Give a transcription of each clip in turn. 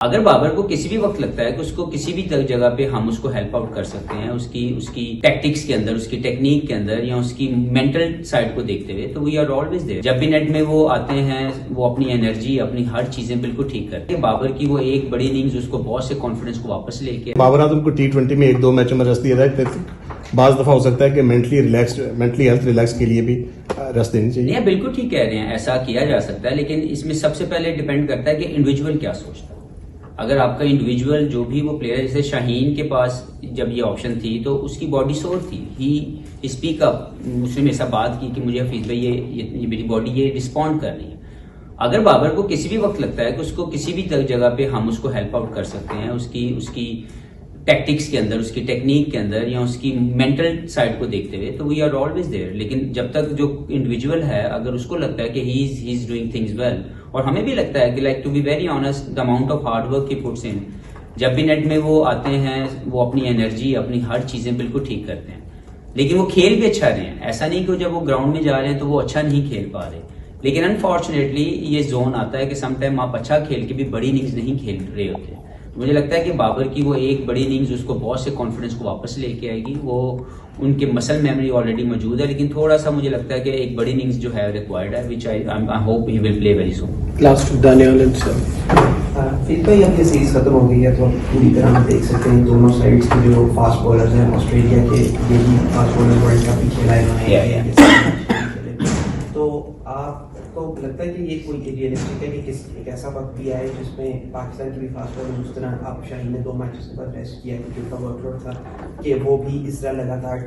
अगर बाबर को किसी भी वक्त लगता है कि उसको किसी भी जगह पे हम उसको हेल्प आउट कर सकते हैं, उसकी टैक्टिक्स के अंदर, उसकी टेक्निक के अंदर, या उसकी मेंटल साइड को देखते हुए, तो वी आर ऑलवेज देयर। जब भी नेट में वो आते हैं, वो अपनी एनर्जी, अपनी हर चीजें बिल्कुल ठीक करते हैं। बाबर की वो एक बड़ी इनिंग्स उसको बहुत से कॉन्फिडेंस को वापस लेके, बाबर आजम को T20 में 1-2 मैचों में रेस्ट दिया जाए, बाज दफा हो सकता है कि मेंटली हेल्थ रिलैक्स के लिए भी रेस्ट देनी चाहिए। नहीं, बिल्कुल ठीक कह रहे हैं, ऐसा किया जा सकता है, लेकिन इसमें सबसे पहले डिपेंड करता है कि इंडिविजुअल क्या सोचता है। अगर आपका इंडिविजुअल जो भी वो प्लेयर, जैसे शाहीन के पास जब ये ऑप्शन थी तो उसकी बॉडी सोर थी, ही स्पीक अप, मुझसे मेरे साथ बात की कि मुझे हफीज भाई ये मेरी बॉडी ये रिस्पॉन्ड कर रही है। अगर बाबर को किसी भी वक्त लगता है कि उसको किसी भी जगह पे हम उसको हेल्प आउट कर सकते हैं, उसकी टैक्टिक्स के अंदर, उसकी टेक्निक के अंदर, या उसकी मेंटल साइड को देखते हुए, तो वी आर ऑलवेज देयर। लेकिन जब तक जो इंडिविजुअल है, अगर उसको लगता है कि he is doing things well, और हमें भी लगता है कि like to be very honest, the amount of hard work he puts in, जब भी नेट में वो आते हैं, वो अपनी एनर्जी, अपनी हर चीजें बिल्कुल ठीक करते हैं। लेकिन वो खेल भी अच्छा रहे हैं, ऐसा नहीं कि जब वो ग्राउंड में जा रहे हैं तो वो अच्छा नहीं खेल पा रहे। लेकिन अनफॉर्चुनेटली ये जोन आता है कि समटाइम आप अच्छा खेल के भी बड़ी इनिंग्स नहीं खेल रहे होते। मुझे लगता है कि बाबर की वो एक बड़ी इनिंग्स उसको बहुत से कॉन्फिडेंस को वापस लेके आएगी। वो उनके मसल मेमोरी ऑलरेडी मौजूद है, लेकिन थोड़ा सा मुझे लगता है कि एक बड़ी इनिंग्स जो है रिक्वायर्ड है, which I hope he will play very soon. Last Daniyal and sir, फिर भाई अब ये सीरीज खत्म हो गई है तो पूरी तरह हम देख सकते हैं दोनों साइड्स के जो फास्ट बॉलर्स हैं, ऑस्ट्रेलिया के ये भी फास्ट बॉलर वर्ल्ड कप भी खेला इन्होंने। तो आपको लगता है कि ये कोई रियलिस्टिक है कि एक ऐसा वक्त भी आए जिसमें पाकिस्तान की भी फास्ट बॉलर, उस तरह आप शाहीन ने 2 मैचेस के बाद टेस्ट किया क्योंकि उनका वर्कलोड था कि वो भी इस तरह लगातार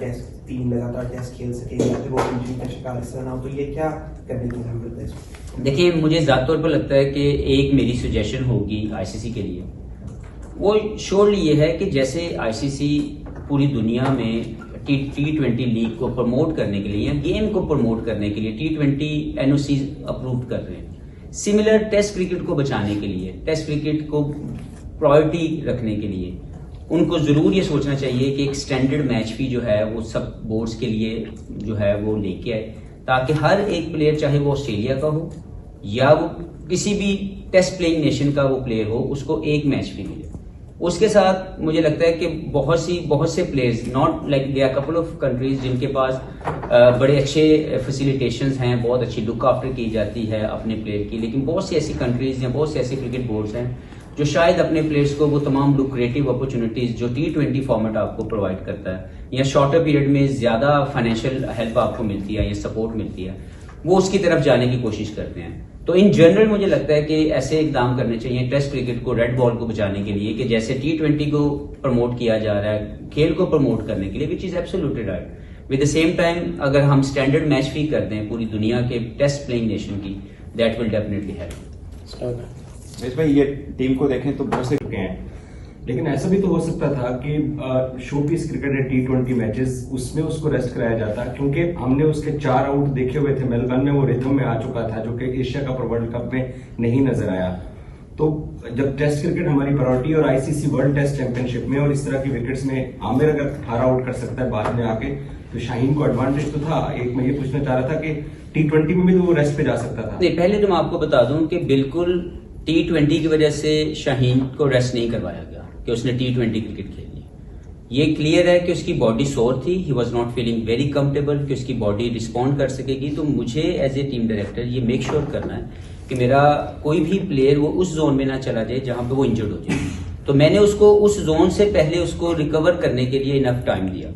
टीम लगातार टेस्ट खेल सके, या फिर वो इंजरी का शिकार इस तरह ना हो, तो ये क्या करने की जरूरत है इसमें? देखिए, मुझे ज़्यादा तौर पर लगता है कि एक मेरी सजेशन होगी आईसीसी के लिए, वो श्योरली ये है कि जैसे आईसीसी पूरी दुनिया में T20 लीग को प्रमोट करने के लिए, या गेम को प्रमोट करने के लिए T20 एनओसी अप्रूव कर रहे हैं, सिमिलर टेस्ट क्रिकेट को बचाने के लिए, टेस्ट क्रिकेट को प्रायोरिटी रखने के लिए उनको जरूर ये सोचना चाहिए कि एक स्टैंडर्ड मैच फी जो है वो सब बोर्ड्स के लिए जो है वो लेके आए, ताकि हर एक प्लेयर, चाहे वो ऑस्ट्रेलिया का हो या वो किसी भी टेस्ट प्लेइंग नेशन का वो प्लेयर हो, उसको एक मैच फी मिले। उसके साथ मुझे लगता है कि बहुत से players, not like there couple of countries जिनके पास बड़े अच्छे फैसिलिटेशंस हैं, बहुत अच्छी लुक आफ्टर की जाती है अपने प्लेयर की, लेकिन बहुत सी ऐसी कंट्रीज या बहुत से ऐसे क्रिकेट बोर्ड्स हैं जो शायद अपने प्लेयर्स को वो तमाम लुक्रेटिव अपॉर्चुनिटीज जो T20 फॉर्मेट आपको प्रोवाइड करता है, या शॉर्टर पीरियड में ज्यादा फाइनेंशियल हेल्प आपको मिलती है या सपोर्ट मिलती है, वो उसकी तरफ जाने की कोशिश करते हैं। तो इन जनरल मुझे लगता है कि ऐसे इकदाम करने चाहिए टेस्ट क्रिकेट को, रेड बॉल को बचाने के लिए, कि जैसे T20 को प्रमोट किया जा रहा है, खेल को प्रमोट करने के लिए, which is absolutely right. With the same time अगर हम स्टैंडर्ड मैच फी कर दें पूरी दुनिया के टेस्ट प्लेइंग नेशन की, दैट विल डेफिनेटली हेल्प। भाई ये टीम को देखें तो बहुत से चुके हैं, लेकिन ऐसा भी तो हो सकता था कि शोपीस क्रिकेट है T20 मैचेस, उसमें उसको रेस्ट कराया जाता, क्योंकि हमने उसके 4 आउट देखे हुए थे। मेलबर्न में वो रिथम में आ चुका था, जो कि एशिया कप और वर्ल्ड कप में नहीं नजर आया। तो जब टेस्ट क्रिकेट हमारी प्रायोरिटी और आईसीसी वर्ल्ड टेस्ट चैंपियनशिप में और इस तरह की विकेट्स में आमिर अगर 18 आउट कर सकता है बाद में आके, तो शाहीन को एडवांटेज तो था। एक मैं ये पूछना चाह रहा था कि T20 में भी तो वो रेस्ट पे जा सकता था। नहीं, पहले तो मैं आपको बता दूं कि बिल्कुल T20 की वजह से शाहीन को रेस्ट नहीं करवाया गया कि उसने T20 क्रिकेट खेली। ये क्लियर है कि उसकी बॉडी सोर थी, he was not feeling very comfortable कि उसकी बॉडी रिस्पॉन्ड कर सकेगी। तो मुझे एज ए टीम डायरेक्टर ये मेक श्योर करना है कि मेरा कोई भी प्लेयर वो उस जोन में ना चला जाए जहां पे वो इंजर्ड हो जाए। तो मैंने उसको उस जोन से पहले उसको रिकवर करने के लिए इनफ टाइम दिया।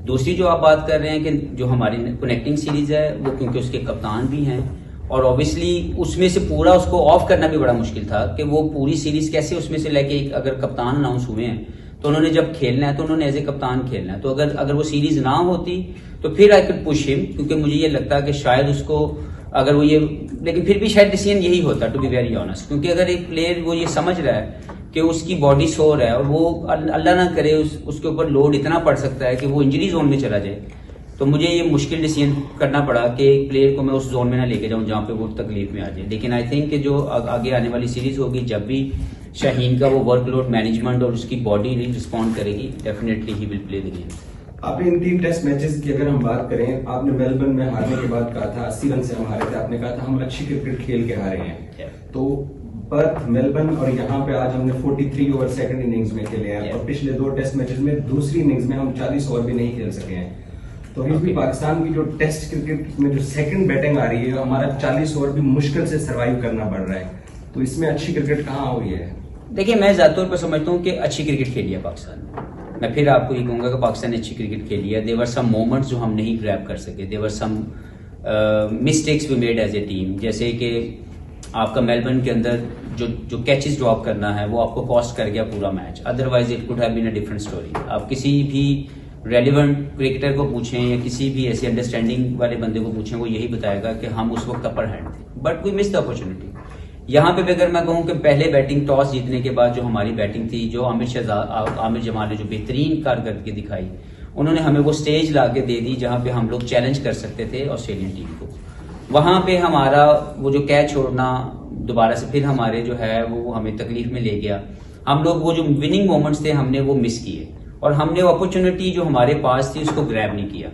दूसरी जो आप बात कर रहे हैं कि जो हमारी कनेक्टिंग सीरीज है, वो क्योंकि उसके कप्तान भी हैं, और ऑब्वियसली उसमें से पूरा उसको ऑफ करना भी बड़ा मुश्किल था कि वो पूरी सीरीज कैसे उसमें से लेके, अगर कप्तान अनाउंस हुए हैं तो उन्होंने जब खेलना है तो उन्होंने एज ए कप्तान खेलना है। तो अगर वो सीरीज ना होती तो फिर आई कुड पुश हिम, क्योंकि मुझे ये लगता कि शायद उसको अगर वो ये, लेकिन फिर भी शायद डिसीजन यही होता, टू बी वेरी ऑनेस्ट, क्योंकि अगर एक प्लेयर वो ये समझ रहा है कि उसकी बॉडी सोर है और वो अल्लाह ना करे उसके ऊपर लोड इतना पड़ सकता है कि वो इंजरी जोन में चला जाए, तो मुझे ये मुश्किल डिसीजन करना पड़ा कि एक प्लेयर को मैं उस जोन में ना लेके जाऊं जहां पे वो तकलीफ में आ जाए। लेकिन आई थिंक कि जो आगे आने वाली सीरीज होगी, जब भी शाहीन का वो वर्कलोड मैनेजमेंट और उसकी बॉडी रिस्पॉन्ड करेगी, definitely he will play the game. आपने इन 3 टेस्ट मैचेस की अगर हम बात करें, आपने मेलबर्न में हारने के बाद कहा था 80 रन से हम हारे थे, आपने कहा था हम अच्छी क्रिकेट खेल के हारे हैं। तो पर्थ, मेलबर्न और यहाँ पे आज हमने 43 ओवर सेकंड इनिंग्स में खेले हैं और पिछले 2 टेस्ट मैचेस में दूसरी इनिंग्स में हम 40 ओवर भी नहीं खेल सके हैं। तो अभी भी पाकिस्तान की जो टेस्ट क्रिकेट में जो सेकंड बैटिंग आ रही है, हमारा 40 ओवर भी मुश्किल से सर्वाइव करना पड़ रहा है। तो इसमें अच्छी क्रिकेट कहाँ हुई है? देखिए, मैं ज्यादा तौर पर समझता हूँ कि अच्छी क्रिकेट खेली है पाकिस्तान ने। मैं फिर आपको ये कहूंगा कि पाकिस्तान ने अच्छी क्रिकेट खेली है। देवर सम मोमेंट्स जो हम नहीं ग्रैब कर सके, there were some mistakes we made as a team. जैसे कि आपका मेलबर्न के अंदर जो कैचेस ड्रॉप करना है वो आपको कॉस्ट कर गया पूरा match, otherwise it could have been a different story. आप किसी भी रेलिवेंट क्रिकेटर को पूछें या किसी भी ऐसे अंडरस्टैंडिंग वाले बंदे को पूछें, वो यही बताएगा कि हम उस वक्त अपर हैंड थे, but we miss the opportunity. यहाँ पे भी अगर मैं कहूँ कि पहले बैटिंग टॉस जीतने के बाद जो हमारी बैटिंग थी, जो आमिर जमाल ने जो बेहतरीन कारकर्दगी दिखाई, उन्होंने हमें वो स्टेज ला के दे दी जहाँ पे हम लोग चैलेंज कर सकते थे ऑस्ट्रेलियन टीम को। वहां पे हमारा वो जो कैच छोड़ना दोबारा से फिर हमारे जो है वो हमें तकलीफ में ले गया। हम लोग वो जो विनिंग मोमेंट्स थे हमने वो मिस किए और हमने वो अपॉर्चुनिटी जो हमारे पास थी उसको ग्रैब नहीं किया।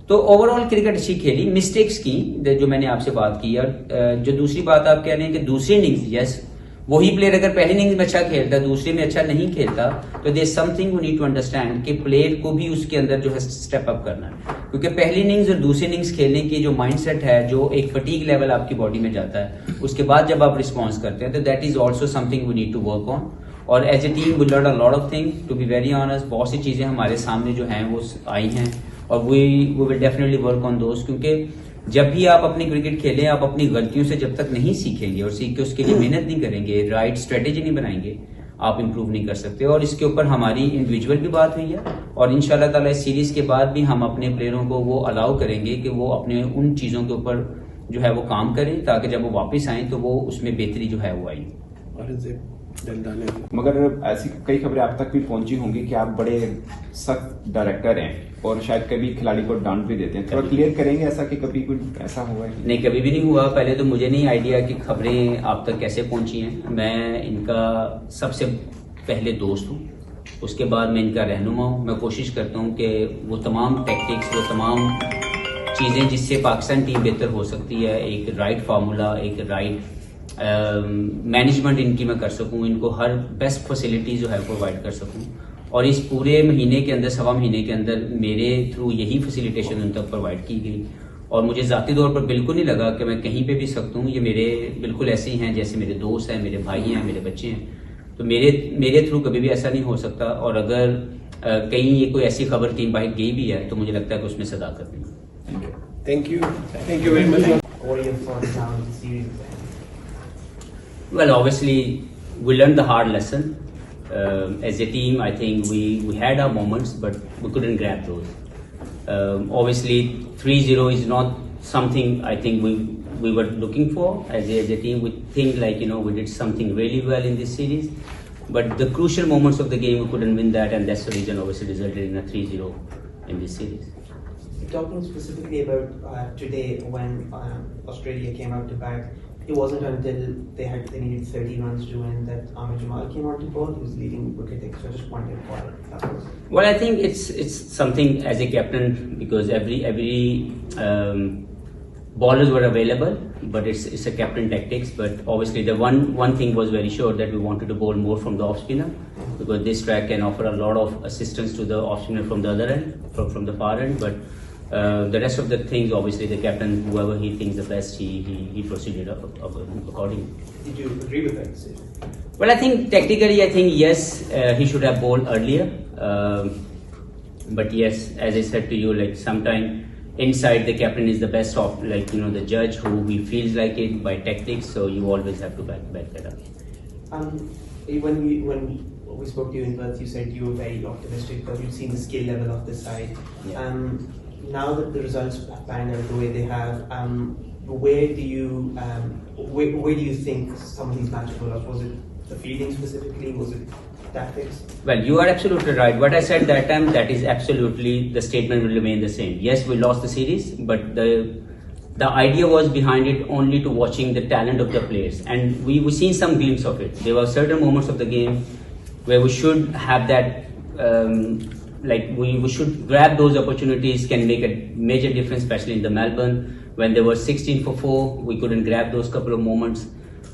तो ओवरऑल क्रिकेट अच्छी खेली, मिस्टेक्स की जो मैंने आपसे बात की। और जो दूसरी बात आप कह रहे हैं कि दूसरी इनिंग्स, यस, वही प्लेयर अगर पहली इनिंग्स में अच्छा खेलता, दूसरे में अच्छा नहीं खेलता, तो there something we need to understand कि प्लेयर को भी उसके अंदर जो है स्टेप अप करना है। क्योंकि पहली इनिंग्स और दूसरी इनिंग्स खेलने की जो माइंडसेट है, जो एक फटीग लेवल आपकी बॉडी में जाता है, उसके बाद जब आप रिस्पॉन्स करते हैं तो that is also something we need to work on. और as a team we learn a lot of things, to be very honest. बहुत सी चीजें हमारे सामने जो हैं वो आई हैं और we will definitely work on दोस्त। क्योंकि जब भी आप अपनी क्रिकेट खेलें, आप अपनी गलतियों से जब तक नहीं सीखेंगे और सीख के उसके लिए मेहनत नहीं करेंगे, राइट स्ट्रेटेजी नहीं बनाएंगे, आप इंप्रूव नहीं कर सकते। और इसके ऊपर हमारी इंडिविजुअल भी बात हुई है और इंशाल्लाह ताला इस सीरीज के बाद भी हम अपने प्लेयरों को वो अलाउ करेंगे कि वो अपने उन चीजों के ऊपर जो है वो काम करें, ताकि जब वो वापस आए तो वो उसमें बेहतरी जो है वो आई। मगर ऐसी कई खबरें आप तक भी पहुंची होंगी कि आप बड़े सख्त डायरेक्टर हैं और शायद कभी खिलाड़ी को डांट भी देते हैं। थोड़ा क्लियर करेंगे ऐसा कि कभी कुछ ऐसा हुआ है? नहीं, कभी भी नहीं हुआ। पहले तो मुझे नहीं आइडिया कि खबरें आप तक कैसे पहुंची हैं। मैं इनका सबसे पहले दोस्त हूँ, उसके बाद मैं इनका रहनुमा हूँ। मैं कोशिश करता हूँ कि वो तमाम टैक्टिक्स, वो तमाम चीज़ें जिससे पाकिस्तान टीम बेहतर हो सकती है, एक राइट फार्मूला, एक राइट मैनेजमेंट इनकी मैं कर सकूं, इनको हर बेस्ट फैसिलिटी जो है प्रोवाइड कर सकूं। और इस पूरे महीने के अंदर, सवा महीने के अंदर मेरे थ्रू यही फैसिलिटेशन उन तक प्रोवाइड की गई। और मुझे ज़ाती तौर पर बिल्कुल नहीं लगा कि मैं कहीं पे भी सकता हूँ। ये मेरे बिल्कुल ऐसे ही हैं जैसे मेरे दोस्त हैं, मेरे भाई हैं, मेरे बच्चे हैं। तो मेरे थ्रू कभी भी ऐसा नहीं हो सकता। और अगर कहीं ये कोई ऐसी खबर टीम बाहर गई भी है तो मुझे लगता है कि उसमें सदाकत नहीं। Thank you very much. What are your thoughts now on the series? Well, obviously, we learned the hard lesson. As a team, I think we had our moments, but we couldn't grab those. Obviously, 3-0 is not something I think we were looking for. As a team, we think like, we did something really well in this series. But the crucial moments of the game, we couldn't win that, and that's the reason obviously resulted in a 3-0 in this series. Talking specifically about today, when Australia came out to bat, it wasn't until they needed 30 runs to win that Amir Jamal came out to bowl. He was leading wicket taker. So I just wondered why that was. Well, I think it's something as a captain, because every bowlers were available, but it's a captain tactics. But obviously the one thing was very sure that we wanted to bowl more from the off spinner, because this track can offer a lot of assistance to the off spinner from the other end, from the far end. But the rest of the things, obviously, the captain, whoever he thinks the best, he proceeded accordingly. Did you agree with that decision? Well, I think tactically, yes, he should have bowled earlier. But yes, as I said to you, like sometimes inside the captain is the best of, like, the judge who he feels like it by tactics. So you always have to back that up. When we spoke to you in Perth, you said you were very optimistic because you've seen the skill level of this side. Yeah. Now that the results panned out the way they have, where do you think some of these matches were lost? Was it the fielding specifically? Was it tactics? Well, you are absolutely right. What I said that time, that is absolutely, the statement will remain the same. Yes, we lost the series, but the idea was behind it only to watching the talent of the players, and we seen some glimpse of it. There were certain moments of the game where we should have that. We should grab those opportunities, can make a major difference, especially in the Melbourne when they were 16 for 4. We couldn't grab those couple of moments.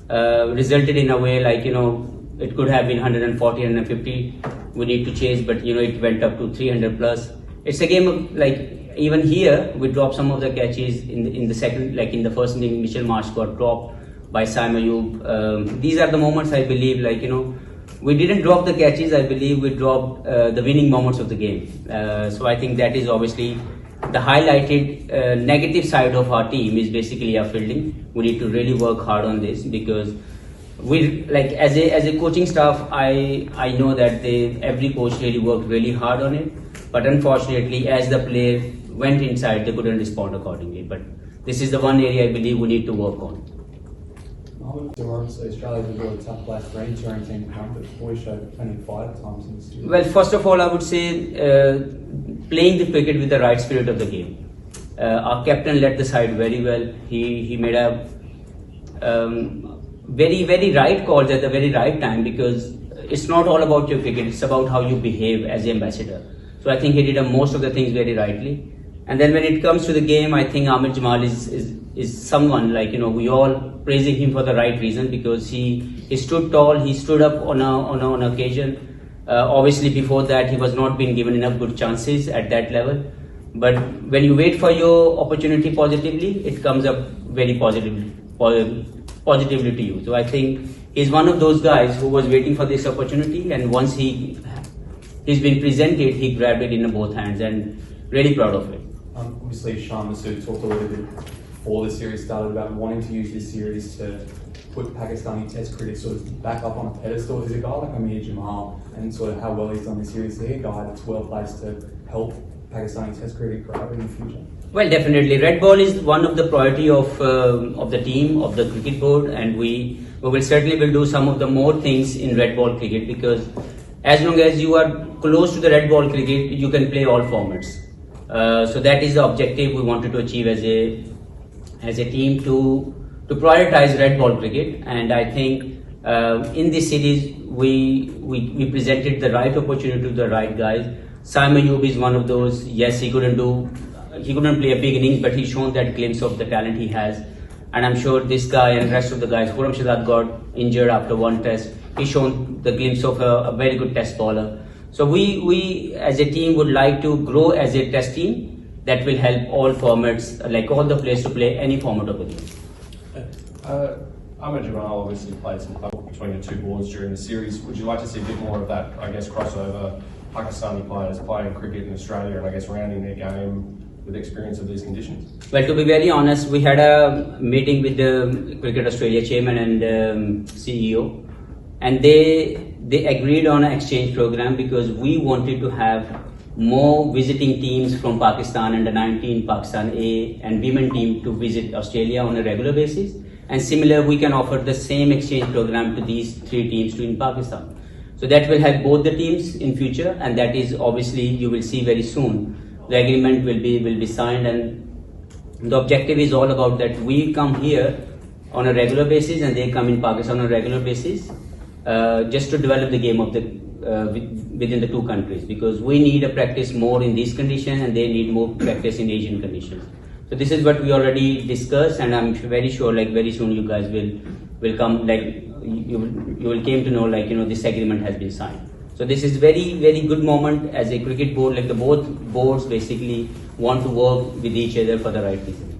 resulted in a way like, it could have been 140, 150 we need to chase, but it went up to 300 plus. It's a game of like, even here we dropped some of the catches in the second, like in the first inning, Mitchell Marsh got dropped by Saim Ayub. These are the moments I believe, like, we didn't drop the catches, I believe we dropped the winning moments of the game. So I think that is obviously the highlighted negative side of our team is basically our fielding. We need to really work hard on this, because we, like, as a coaching staff, I know that every coach really worked really hard on it, but unfortunately as the player went inside, they couldn't respond accordingly. But this is the one area I believe we need to work on. Obviously, Australia's a really tough place for any touring team to come, but we showed plenty of fight at times in this series. Well, first of all, I would say playing the cricket with the right spirit of the game. Our captain led the side very well. He made a very, very right calls at the very right time, because it's not all about your cricket, it's about how you behave as an ambassador. So I think he did most of the things very rightly. And then when it comes to the game, I think Amir Jamal is someone, like, we all praising him for the right reason, because he stood tall, he stood up on an occasion. Obviously before that he was not being given enough good chances at that level. But when you wait for your opportunity positively, it comes up very positively to you. So I think he's one of those guys who was waiting for this opportunity, and once he's been presented, he grabbed it in both hands, and really proud of it. Obviously, Shan Masood talked a little bit before the series started about wanting to use this series to put Pakistani Test cricket sort of back up on a pedestal. There's a guy like Amir Jamal, and sort of how well he's done this series. Is he a guy that's well placed to help Pakistani Test cricket grow in the future? Well, definitely. Red ball is one of the priority of the team, of the cricket board, and we will certainly do some of the more things in red ball cricket, because as long as you are close to the red ball cricket, you can play all formats. So that is the objective we wanted to achieve as a team, to prioritize red ball cricket. And I think in this series we presented the right opportunity to the right guys. Saim Ayub is one of those. Yes, he couldn't play a big innings, but he's shown that glimpse of the talent he has. And I'm sure this guy and the rest of the guys, Khurram Shahzad got injured after one test. He's shown the glimpse of a very good test bowler. So we as a team would like to grow as a test team that will help all formats, like all the players, to play any format of the game. Amir Jamal obviously played some club between the two boards during the series. Would you like to see a bit more of that, I guess, crossover, Pakistani players playing cricket in Australia and I guess rounding their game with experience of these conditions? Well, to be very honest, we had a meeting with the Cricket Australia chairman and CEO, and they agreed on an exchange program, because we wanted to have more visiting teams from Pakistan, under 19, Pakistan A and women team, to visit Australia on a regular basis. And similar, we can offer the same exchange program to these three teams in Pakistan. So that will help both the teams in future, and that is obviously you will see very soon. The agreement will be signed, and the objective is all about that we come here on a regular basis and they come in Pakistan on a regular basis, just to develop the game of the within the two countries, because we need a practice more in these conditions and they need more practice in Asian conditions. So this is what we already discussed, and I'm very sure, like, very soon you guys will come, like, you will came to know, like, this agreement has been signed. So this is very, very good moment as a cricket board, like the both boards basically want to work with each other for the right reason.